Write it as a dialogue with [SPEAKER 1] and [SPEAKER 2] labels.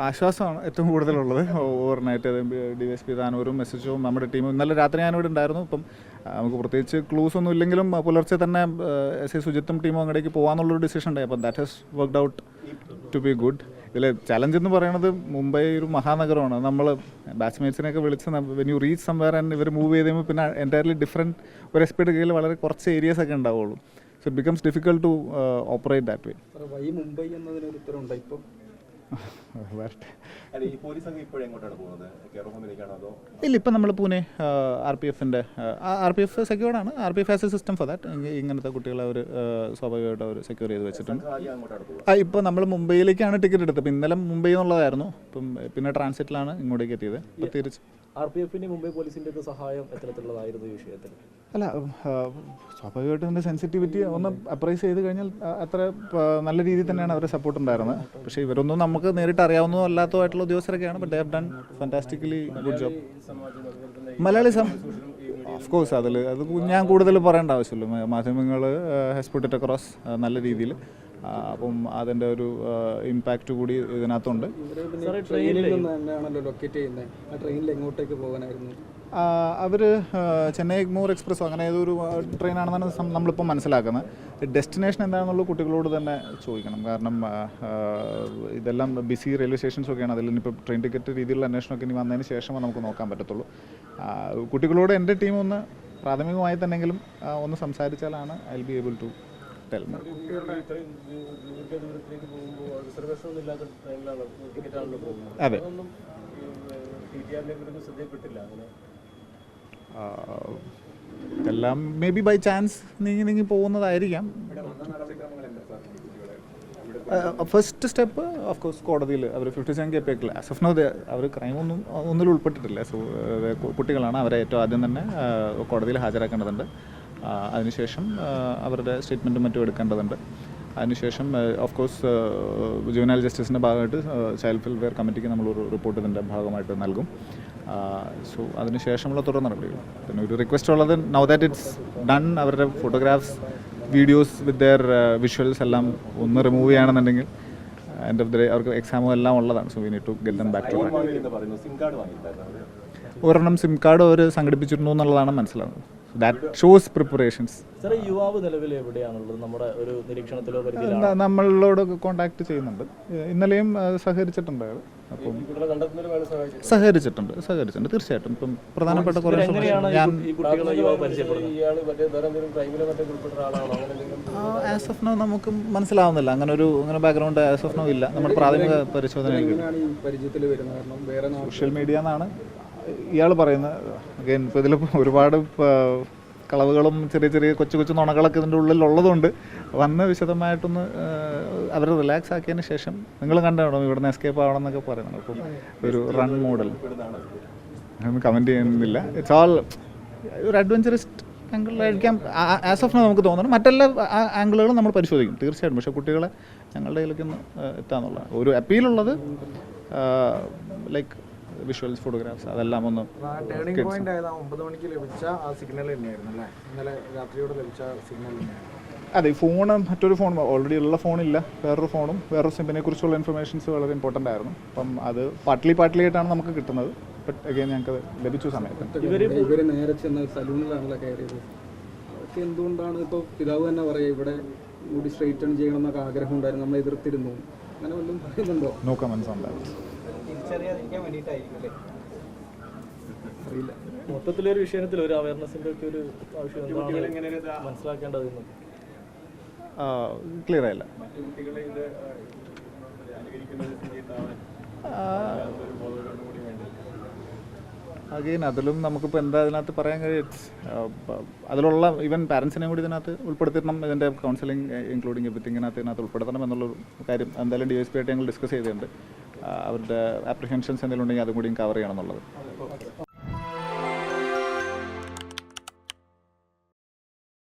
[SPEAKER 1] ആശ്വാസമാണ് ഏറ്റവും കൂടുതലുള്ളത്. ഓവർനൈറ്റ് DSP താനൂരും മെസ്സേജും നമ്മുടെ ടീമും ഇന്നലെ രാത്രി ഞാനിവിടെ ഉണ്ടായിരുന്നു. ഇപ്പം നമുക്ക് പ്രത്യേകിച്ച് ക്ലൂസ് ഒന്നും ഇല്ലെങ്കിലും പുലർച്ചെ തന്നെ SI സുജിത്തും ടീമും അങ്ങോട്ടേക്ക് പോകാമെന്നുള്ളൊരു ഡിസിഷൻ ഉണ്ടായി. അപ്പം that has worked out to be good. ഇതിൽ ചലഞ്ച് എന്ന് പറയുന്നത് മുംബൈ ഒരു മഹാനഗരമാണ്. നമ്മൾ ബാറ്റ്സ്മാൻസിനെയൊക്കെ വിളിച്ച് when you reach somewhere and ഇവർ മൂവ് ചെയ്ത് കഴിയുമ്പോൾ പിന്നെ എൻറ്റയർലി ഡിഫറെൻറ്റ് ഒരു എക്സ്പെക്ട് കീഴിൽ വളരെ കുറച്ച് ഏരിയസ് ഒക്കെ ഉണ്ടാവുള്ളൂ. So it becomes difficult to operate that way.
[SPEAKER 2] Mumbai എന്നതിനൊരു ഉത്തരവുണ്ട് ഇപ്പം
[SPEAKER 1] ഇല്ല, ഇപ്പം നമ്മൾ പൂനെ RPF സെക്യൂർഡാണ്. RPF as a system for that. ഇങ്ങനത്തെ കുട്ടികളെ അവർ സ്വാഭാവികമായിട്ട് അവർ സെക്യൂർ ചെയ്ത് വെച്ചിട്ടുണ്ട്. ഇപ്പോൾ നമ്മൾ മുംബൈയിലേക്കാണ് ടിക്കറ്റ് എടുത്തത്. ഇപ്പം ഇന്നലെ മുംബൈ എന്നുള്ളതായിരുന്നു. ഇപ്പം പിന്നെ ട്രാൻസിറ്റിലാണ് ഇങ്ങോട്ടേക്ക് എത്തിയത്. അപ്പോൾ തിരിച്ച്
[SPEAKER 2] RPF മുംബൈ പോലീസിൻ്റെ സഹായം എത്തരത്തിലുള്ളതായിരുന്നു ഈ വിഷയത്തിൽ?
[SPEAKER 1] അല്ല, സ്വാഭാവികമായിട്ടും അതിൻ്റെ സെൻസിറ്റിവിറ്റി ഒന്ന് അപ്രൈസ് ചെയ്ത് കഴിഞ്ഞാൽ അത്ര നല്ല രീതിയിൽ തന്നെയാണ് അവരുടെ സപ്പോർട്ട് ഉണ്ടായിരുന്നത്. പക്ഷേ ഇവരൊന്നും നമുക്ക് നേരിട്ട് അറിയാവുന്നതോ അല്ലാത്തതായിട്ടുള്ള ഉദ്യോഗസ്ഥരൊക്കെയാണ്. But they have done fantastically good job. Malayali of course അത് ഞാൻ കൂടുതൽ പറയേണ്ട ആവശ്യമില്ല. മാധ്യമങ്ങൾ ഹാസ് പുട്ട് ഇറ്റ് അക്രോസ് നല്ല രീതിയിൽ. അപ്പം അതിൻ്റെ ഒരു ഇമ്പാക്റ്റ് കൂടി ഇതിനകത്തുണ്ട്. അവർ ചെന്നൈ എഗ്മോർ എക്സ്പ്രസ്സോ അങ്ങനെ ഏതൊരു ട്രെയിനാണെന്നാണ് നമ്മളിപ്പോൾ മനസ്സിലാക്കുന്നത്. ഡെസ്റ്റിനേഷൻ എന്താണെന്നുള്ള കുട്ടികളോട് തന്നെ ചോദിക്കണം. കാരണം ഇതെല്ലാം ബിസി റെയിൽവേ സ്റ്റേഷൻസൊക്കെയാണ്. അതിൽ ഇനിയിപ്പോൾ ട്രെയിൻ ടിക്കറ്റ് രീതിയിലുള്ള അന്വേഷണമൊക്കെ ഇനി വന്നതിന് ശേഷമേ നമുക്ക് നോക്കാൻ പറ്റത്തുള്ളൂ. കുട്ടികളോട് എൻ്റെ ടീം ഒന്ന് പ്രാഥമികമായി തന്നെങ്കിലും ഒന്ന് സംസാരിച്ചാലാണ് I will be able to tell. അതെ, ഇതെല്ലാം മേ ബി ബൈ ചാൻസ് നീങ്ങി പോകുന്നതായിരിക്കാം. ഫസ്റ്റ് സ്റ്റെപ്പ് ഓഫ് കോഴ്സ് കോടതിയിൽ അവർ 57 KPA ആസ് ഓഫ് നോ അവർ ഒന്നിലും ഉൾപ്പെട്ടിട്ടില്ല. സോ കുട്ടികളാണ്. അവരെ ഏറ്റവും ആദ്യം തന്നെ കോടതിയിൽ ഹാജരാക്കേണ്ടതുണ്ട്. അതിനുശേഷം അവരുടെ സ്റ്റേറ്റ്മെൻറ്റും മറ്റും എടുക്കേണ്ടതുണ്ട്. അതിനുശേഷം ഓഫ് കോഴ്സ് ജുവനൈൽ ജസ്റ്റിസിൻ്റെ ഭാഗമായിട്ട് ചൈൽഡ് വെൽഫെയർ കമ്മിറ്റിക്ക് നമ്മളൊരു റിപ്പോർട്ട് ഇതിൻ്റെ ഭാഗമായിട്ട് നൽകും. സോ അതിനുശേഷമുള്ള തുടർ നടപടികൾ. പിന്നെ ഒരു റിക്വസ്റ്റ് ഉള്ളത്, നൗ ദാറ്റ് ഇറ്റ്സ് ഡൺ, അവരുടെ photographs videos with their visuals എല്ലാം ഒന്ന് റിമൂവ് ചെയ്യുകയാണെന്നുണ്ടെങ്കിൽ എൻഡ് ഓഫ് ദ ഡേ അവർക്ക് എക്സാമും എല്ലാം ഉള്ളതാണ്. So we need to get them back to ഒരെണ്ണം സിം കാർഡ് അവർ സംഘടിപ്പിച്ചിരുന്നു എന്നുള്ളതാണ് മനസ്സിലാകുന്നത്. That shows preparations.
[SPEAKER 2] യുവാവ് നിലവിൽ എവിടെയാണുള്ളത്? നമ്മുടെ ഒരു നിരീക്ഷണത്തിലോ
[SPEAKER 1] നമ്മളോട് കോൺടാക്ട് ചെയ്യുന്നുണ്ട്. ഇന്നലെയും സഹകരിച്ചിട്ടുണ്ട്. അപ്പം സഹകരിച്ചിട്ടുണ്ട് തീർച്ചയായിട്ടും. ഇപ്പം പ്രധാനപ്പെട്ട കുറേ ആസ് ഓഫ് നോ നമുക്ക് മനസ്സിലാവുന്നില്ല. അങ്ങനെ ബാക്ക്ഗ്രൗണ്ട് ആസ് ഓഫ് നോ ഇല്ല. നമ്മുടെ പ്രാഥമിക പരിശോധന സോഷ്യൽ മീഡിയ എന്നാണ് ഇയാൾ പറയുന്നത്. അഗൈൻ ഇപ്പോൾ ഇതിൽ ഒരുപാട് കളവുകളും ചെറിയ കൊച്ചു നുണകളൊക്കെ ഇതിൻ്റെ ഉള്ളിലുള്ളതുകൊണ്ട് വന്ന് വിശദമായിട്ടൊന്ന് അവർ റിലാക്സ് ആക്കിയതിന് ശേഷം നിങ്ങൾ കണ്ടാണോ ഇവിടുന്ന് എസ്കേപ്പ് ആവണം എന്നൊക്കെ പറയുന്നത്. അപ്പം ഒരു റൺ മോഡൽ ഒന്നും കമൻറ്റ് ചെയ്യുന്നില്ല. ഇറ്റ്സ് ഓൾ ഒരു അഡ്വഞ്ചറിസ്റ്റ് ആംഗിളിലായിരിക്കാം ആസ് ഓഫ് നമുക്ക് തോന്നുന്നത്. മറ്റെല്ലാ ആംഗിളുകളും നമ്മൾ പരിശോധിക്കും തീർച്ചയായിട്ടും. പക്ഷേ കുട്ടികളെ ഞങ്ങളുടെ കയ്യിലേക്ക് ഒന്ന് എത്താന്നുള്ള ഒരു അപ്പീലുള്ളത് ലൈക്ക് വിഷ്വൽസ്, ഫോട്ടോഗ്രാഫ്സ് അതെല്ലാം ഒന്ന്.
[SPEAKER 3] ടേണിംഗ് പോയിന്റ് ആയത് 9 മണിക്ക് ലഭിച്ച ആ സിഗ്നൽ തന്നെയായിരുന്നു അല്ലേ? ഇന്നലെ രാത്രിയോടെ ലഭിച്ച സിഗ്നൽ തന്നെയാണ്.
[SPEAKER 1] അതെ, ഫോണ് മറ്റൊരു ഫോൺ ഓൾറെഡി ഉള്ള ഫോണില്ല, വേറൊരു ഫോണും വേറൊരു സിമ്മിനെ കുറിച്ചുള്ള ഇൻഫർമേഷൻസ് വളരെ ഇമ്പോർട്ടൻ്റ് ആയിരുന്നു. അപ്പം അത് പാർട്ട്ലി ആയിട്ടാണ് നമുക്ക് കിട്ടുന്നത്. ബട്ട് അഗൈൻ ഞങ്ങൾക്ക് ലഭിച്ച സമയത്ത്
[SPEAKER 2] ഇവർ നേരെ ചെന്ന സലൂണിലാണല്ലോ കയറിയത്. അതൊക്കെ എന്തുകൊണ്ടാണ്? ഇപ്പോൾ പിതാവ് തന്നെ പറയുക ഇവിടെ കൂടി സ്ട്രെയിറ്റൺ ചെയ്യണം എന്നൊക്കെ ആഗ്രഹം ഉണ്ടായിരുന്നു, നമ്മൾ എതിർത്തിരുന്നു, അങ്ങനെ വല്ലതും പറയുന്നുണ്ടോ?
[SPEAKER 1] No comments on that.
[SPEAKER 2] മൊത്തത്തിലൊരു വിഷയത്തിൽ ഒരു അവയർനെസിന്റെ ഒക്കെ ഒരു ആവശ്യം മനസ്സിലാക്കേണ്ടത്
[SPEAKER 1] ക്ലിയർ ആയില്ല. അഗെയിൻ അതിലും നമുക്കിപ്പോൾ എന്താ ഇതിനകത്ത് പറയാൻ കഴിയും. അതിലുള്ള ഈവൻ പാരൻസിനെയും കൂടി ഇതിനകത്ത് ഉൾപ്പെടുത്തണം. ഇതിൻ്റെ കൗൺസിലിംഗ് ഇൻക്ലൂഡിങ് എവറിത്തിങ് ഇതിനകത്ത് ഉൾപ്പെടുത്തണം എന്നുള്ളൊരു കാര്യം എന്തായാലും DSP ആയിട്ട് ഞങ്ങൾ ഡിസ്കസ് ചെയ്തിട്ടുണ്ട്. അവരുടെ അപ്രിഹെൻഷൻസ് എന്തെങ്കിലും ഉണ്ടെങ്കിൽ അതും കൂടിയും കവർ ചെയ്യണം എന്നുള്ളത്.